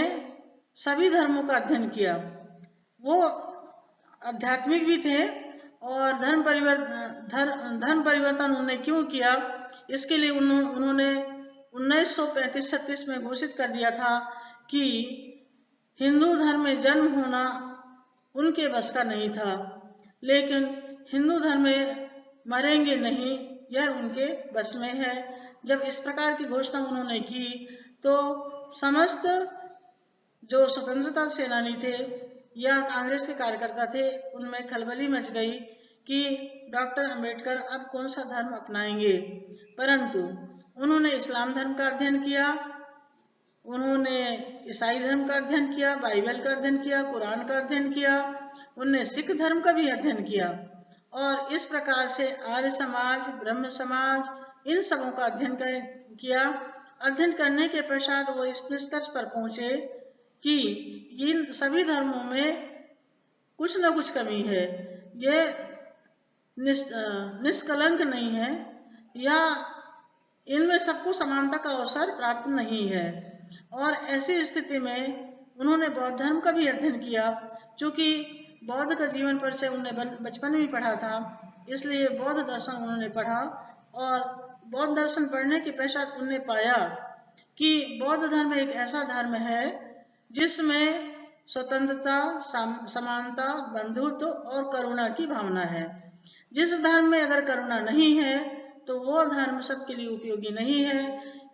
सभी धर्मों का अध्ययन किया, वो आध्यात्मिक भी थे और धर्म परिवर्तन उन्होंने क्यों किया, इसके लिए उन्होंने 1935-36 में घोषित कर दिया था कि हिंदू धर्म में जन्म होना उनके बस का नहीं था, लेकिन हिंदू धर्म में मरेंगे नहीं, यह उनके बस में है। जब इस प्रकार की घोषणा उन्होंने की तो समस्त जो स्वतंत्रता सेनानी थे या कांग्रेस के कार्यकर्ता थे, उनमें खलबली मच गई कि डॉक्टर अंबेडकर अब कौन सा धर्म अपनाएंगे, परंतु उन्होंने इस्लाम धर्म का अध्ययन किया, उन्होंने ईसाई धर्म का अध्ययन किया, बाइबल का अध्ययन किया, कुरान का अध्ययन किया, उन्होंने सिख धर्म का भी अध्ययन किया और इस प्रकार से आर्य समाज, ब्रह्म समाज, इन सबों का अध्ययन किया। अध्ययन करने के पश्चात वो इस निष्कर्ष पर पहुंचे कि इन सभी धर्मों में कुछ न कुछ कमी है, ये निष्कलंक नहीं है या इनमें सबको समानता का अवसर प्राप्त नहीं है। और ऐसी स्थिति में उन्होंने बौद्ध धर्म का भी अध्ययन किया, क्योंकि बौद्ध का जीवन परिचय उन्होंने बचपन में पढ़ा था, इसलिए बौद्ध दर्शन उन्होंने पढ़ा और बौद्ध दर्शन पढ़ने के पश्चात उन्होंने पाया कि बौद्ध धर्म एक ऐसा धर्म है जिसमें स्वतंत्रता, समानता, बंधुत्व और करुणा की भावना है। जिस धर्म में अगर करुणा नहीं है तो वो धर्म सबके लिए उपयोगी नहीं है।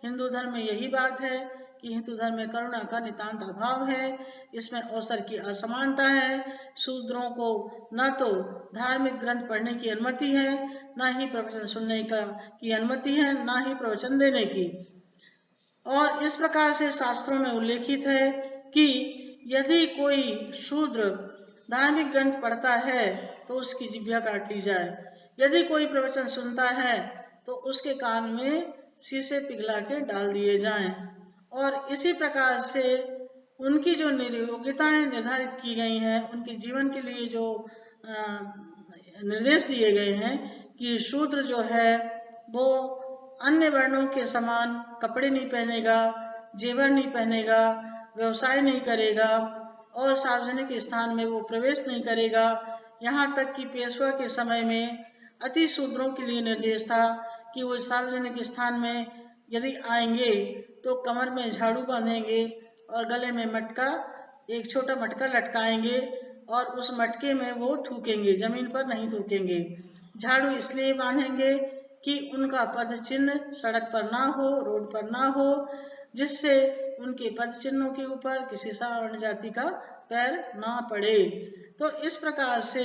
हिंदू धर्म में यही बात है कि हिंदू धर्म में करुणा का नितांत अभाव है, इसमें अवसर की असमानता है, शूद्रों को न तो धार्मिक ग्रंथ पढ़ने की अनुमति है, न ही प्रवचन सुनने की अनुमति है, न ही प्रवचन देने की। और इस प्रकार से शास्त्रों में उल्लेखित है कि यदि कोई शूद्र धार्मिक ग्रंथ पढ़ता है तो उसकी जिह्वा काट ली जाए, यदि कोई प्रवचन सुनता है तो उसके कान में शीशे पिघला के डाल दिए जाएं। और इसी प्रकार से उनकी जो योग्यताएं निर्धारित की गई हैं, उनके जीवन के लिए जो निर्देश दिए गए हैं कि शूद्र जो है वो अन्य वर्णों के समान कपड़े नहीं पहनेगा, जेवर नहीं पहनेगा, व्यवसाय नहीं करेगा और सार्वजनिक स्थान में वो प्रवेश नहीं करेगा। यहाँ तक कि पेशवा के समय में अति शूद्रों के लिए निर्देश था कि वो सार्वजनिक स्थान में यदि आएंगे तो कमर में झाड़ू बांधेंगे और गले में मटका, एक छोटा मटका लटकाएंगे और उस मटके में वो थूकेंगे, जमीन पर नहीं थूकेंगे। झाड़ू इसलिए बांधेंगे कि उनका पद चिन्ह सड़क पर ना हो, रोड पर ना हो, जिससे उनके पद चिन्हों के ऊपर किसी सावर्ण जाति का पैर ना पड़े। तो इस प्रकार से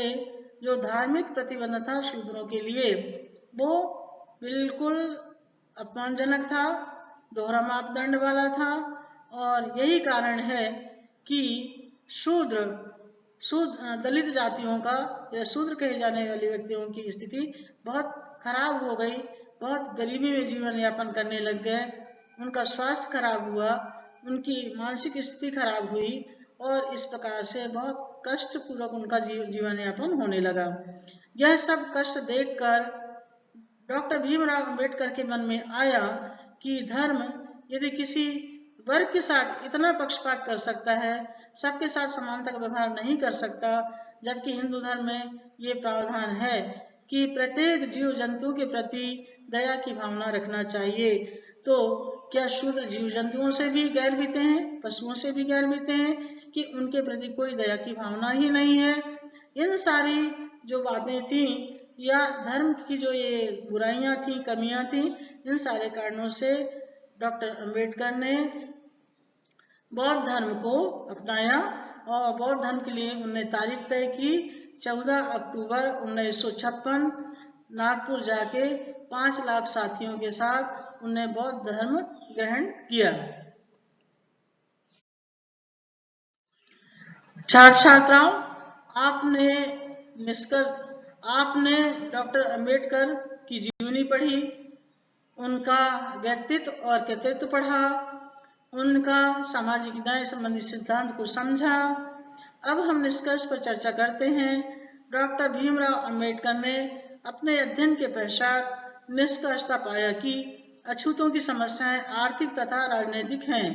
जो धार्मिक प्रतिबंध था शूद्रों के लिए वो बिल्कुल अपमानजनक था, दोहरा मापदंड वाला था और यही कारण है कि दलित जातियों का या शूद्र कहे जाने वाले व्यक्तियों की स्थिति बहुत खराब हो गई, बहुत गरीबी में जीवन यापन करने लग गए, उनका स्वास्थ्य खराब हुआ, उनकी मानसिक स्थिति खराब हुई और इस प्रकार से बहुत कष्ट पूर्वक उनका जीवन यापन होने लगा। यह सब कष्ट देखकर डॉक्टर भीमराव अंबेडकर के मन में आया कि धर्म यदि किसी वर्ग के साथ इतना पक्षपात कर सकता है, सबके साथ समानता का व्यवहार नहीं कर सकता, जबकि हिंदू धर्म में ये प्रावधान है कि प्रत्येक जीव जंतु के प्रति दया की भावना रखना चाहिए, तो क्या शूद्र जीव जंतुओं से भी गैर बीते हैं, पशुओं से भी गैर बीते हैं कि उनके प्रति कोई दया की भावना ही नहीं है। इन सारी जो बातें थी या धर्म की जो ये बुराइयां थी, कमियां थी, इन सारे कारणों से डॉक्टर अंबेडकर ने बौद्ध धर्म को अपनाया और बौद्ध धर्म के लिए उन्होंने तारीख तय की 14 अक्टूबर 1956 नागपुर जाके 5 लाख साथियों के साथ उन्होंने बौद्ध धर्म ग्रहण किया। छात्र छात्राओं, आपने डॉक्टर अंबेडकर की जीवनी पढ़ी, उनका व्यक्तित्व और कृतित्व पढ़ा, उनका सामाजिक न्याय संबंधी सिद्धांत को समझा। अब हम निष्कर्ष पर चर्चा करते हैं। डॉक्टर भीमराव अंबेडकर ने अपने अध्ययन के पश्चात निष्कर्षता पाया कि अछूतों की समस्याएं आर्थिक तथा राजनीतिक हैं,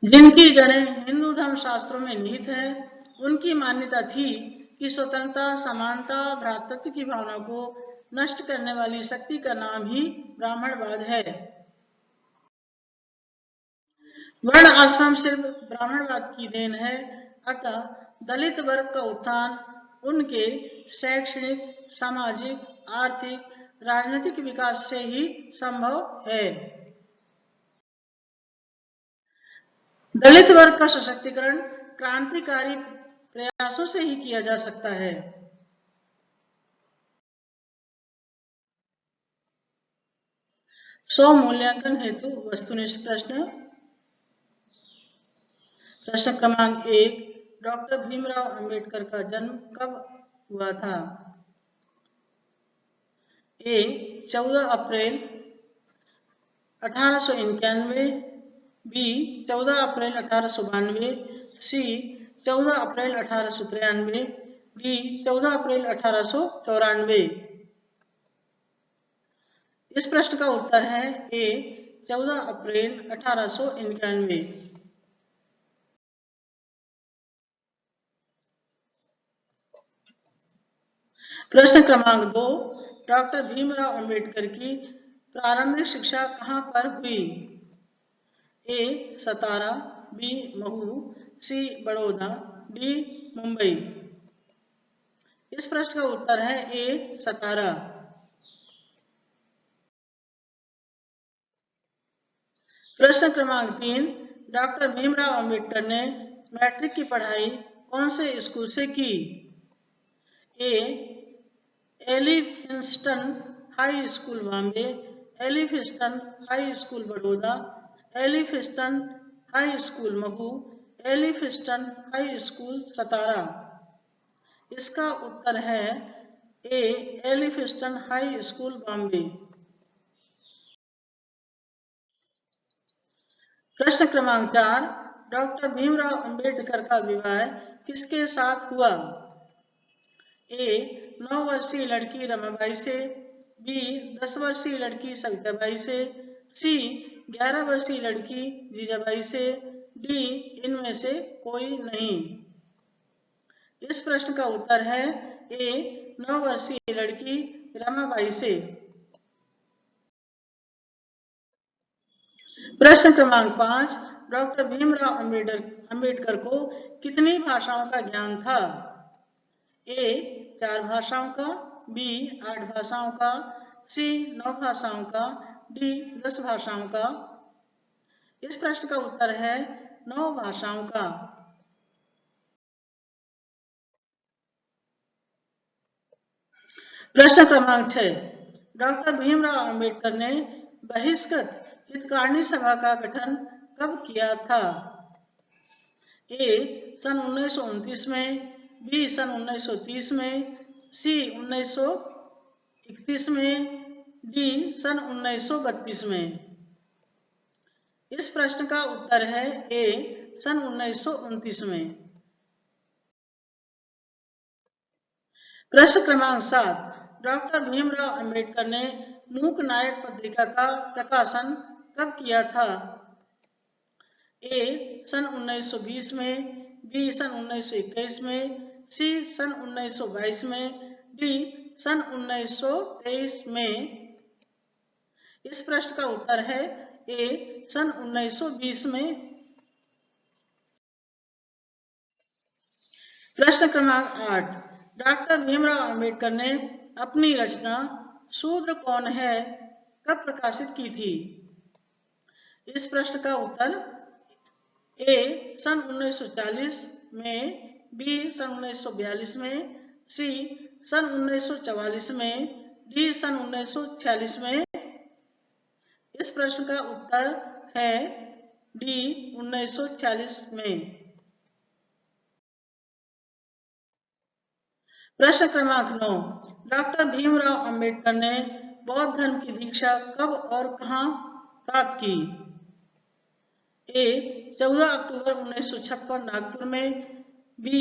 जिनकी जड़ें हिंदू धर्म शास्त्रों में निहित है। उनकी मान्यता थी कि स्वतंत्रता, समानता, भ्रातृत्व की भावना को नष्ट करने वाली शक्ति का नाम ही ब्राह्मणवाद है। वर्ण आश्रम सिर्फ ब्राह्मणवाद की देन है, अतः दलित वर्ग का उत्थान उनके शैक्षणिक, सामाजिक, आर्थिक, राजनीतिक विकास से ही संभव है। दलित वर्ग का सशक्तिकरण क्रांतिकारी प्रयासों से ही किया जा सकता है। स्वमूल्यांकन हेतु वस्तुनिष्ठ प्रश्न। प्रश्न क्रमांक 1, डॉक्टर भीमराव अंबेडकर का जन्म कब हुआ था? ए 14 अप्रैल 1891, बी 14 अप्रैल 1892, सी 14 अप्रैल 1893, डी 14 अप्रैल 1894। इस प्रश्न का उत्तर है ए 14 अप्रैल 1891। प्रश्न क्रमांक 2, डॉक्टर भीमराव अंबेडकर की प्रारंभिक शिक्षा कहाँ पर हुई? ए सतारा, बी महू, सी बड़ौदा, डी मुंबई। इस प्रश्न का उत्तर है ए सतारा। प्रश्न क्रमांक 3, डॉक्टर भीमराव अंबेडकर ने मैट्रिक की पढ़ाई कौन से स्कूल से की? A Elphinstone high school Bombay, Elphinstone high school Baroda, Elphinstone high school Mhow, Elphinstone high school Satara. इसका उत्तर है A Elphinstone high school Bombay. प्रश्न क्रमांक 4, डॉक्टर भीमराव अंबेडकर का विवाह किसके साथ हुआ? ए 9 वर्षीय लड़की रमाबाई से, बी 10 वर्षीय लड़की सविताबाई से, सी 11 वर्षीय लड़की जीजाबाई से, डी इनमें से कोई नहीं। इस प्रश्न का उत्तर है ए 9 वर्षीय लड़की रमाबाई से। प्रश्न क्रमांक 5, डॉक्टर भीमराव अंबेडकर को कितनी भाषाओं का ज्ञान था? ए 4 भाषाओं का, बी 8 भाषाओं का, सी 9 भाषाओं का, डी 10 भाषाओं का। इस प्रश्न का उत्तर है 9 भाषाओं का। प्रश्न क्रमांक 6, डॉक्टर भीमराव अंबेडकर ने बहिष्कृत हितकारिणी सभा का गठन कब किया था? ए सन 1929 में, बी सन 1930 में, सी 1931 में, डी सन 1932 में। इस प्रश्न का उत्तर है ए सन 1929 में। प्रश्न क्रमांक 7, डॉक्टर भीमराव अंबेडकर ने मूक नायक पत्रिका का प्रकाशन कब किया था? ए सन 1920 में, बी सन 1921 में, सी सन 1922 में, डी सन 1923 में। इस प्रश्न का उत्तर है ए सन 1920 में। प्रश्न क्रमांक 8, डॉक्टर भीमराव अंबेडकर ने अपनी रचना शूद्र कौन है कब प्रकाशित की थी? इस प्रश्न का उत्तर ए सन 1940 में, बी सन 1942 में, सी सन 1944 में, डी सन 1946 में। इस प्रश्न का उत्तर है डी 1946 में। प्रश्न क्रमांक 9, डॉक्टर भीमराव अंबेडकर ने बौद्ध धर्म की दीक्षा कब और कहां प्राप्त की? ए 14 अक्टूबर 1956 नागपुर में, बी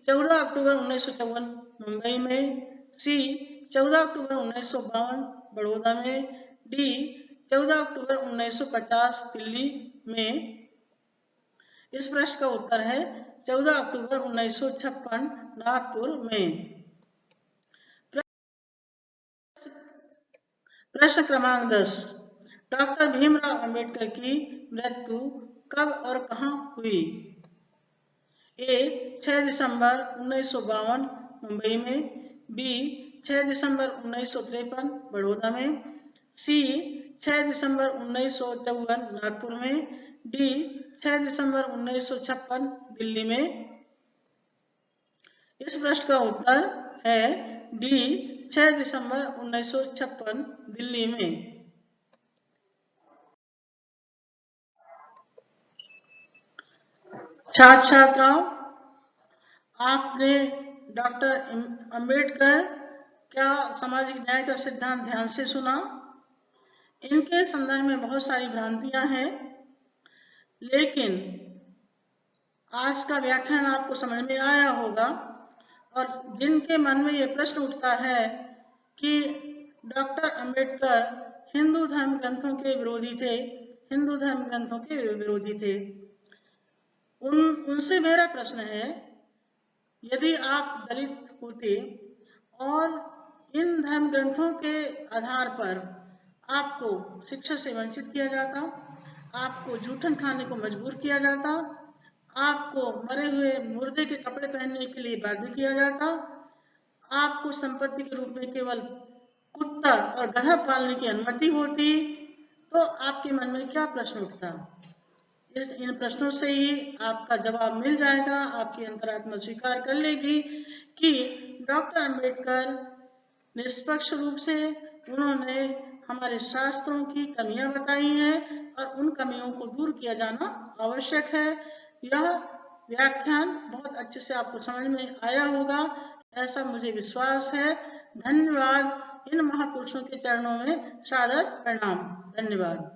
14 अक्टूबर 1954 मुंबई में, सी 14 अक्टूबर 1952 बड़ौदा में, डी 14 अक्टूबर 1950 दिल्ली में। इस प्रश्न का उत्तर है 14 अक्टूबर 1956 नागपुर में। प्रश्न क्रमांक 10, डॉक्टर भीमराव अंबेडकर की मृत्यु कब और कहां हुई? ए 6 दिसंबर 1952 मुंबई में, बी 6 दिसंबर 1953 बड़ौदा में, सी 6 दिसंबर 1954 नागपुर में, डी 6 दिसंबर 1956 दिल्ली में। इस प्रश्न का उत्तर है डी, 6 दिसंबर 1956 दिल्ली में। छात्र छात्राओं, आपने डॉक्टर अंबेडकर क्या सामाजिक न्याय का सिद्धांत ध्यान से सुना। इनके संदर्भ में बहुत सारी भ्रांतियां हैं, लेकिन आज का व्याख्यान आपको समझ में आया होगा। और जिनके मन में ये प्रश्न उठता है कि डॉक्टर अंबेडकर हिंदू धर्म ग्रंथों के विरोधी थे, हिंदू धर्म ग्रंथों के विरोधी थे, उनसे मेरा प्रश्न है, यदि आप दलित होते और इन धर्म ग्रंथों के आधार पर आपको शिक्षा से वंचित किया जाता, आपको जूठन खाने को मजबूर किया जाता, आपको मरे हुए मुर्दे के कपड़े पहनने के लिए बाध्य किया जाता, आपको संपत्ति के रूप में केवल कुत्ता और गधा पालने की अनुमति होती, तो आपके मन में क्या प्रश्न उठता। इन प्रश्नों से ही आपका जवाब मिल जाएगा। आपकी अंतरात्मा स्वीकार कर लेगी कि डॉक्टर अंबेडकर निष्पक्ष रूप से उन्होंने हमारे शास्त्रों की कमियां बताई हैं और उन कमियों को दूर किया जाना आवश्यक है। यह व्याख्यान बहुत अच्छे से आपको समझ में आया होगा, ऐसा मुझे विश्वास है। धन्यवाद। इन महापुरुषों के चरणों में सादर प्रणाम। धन्यवाद।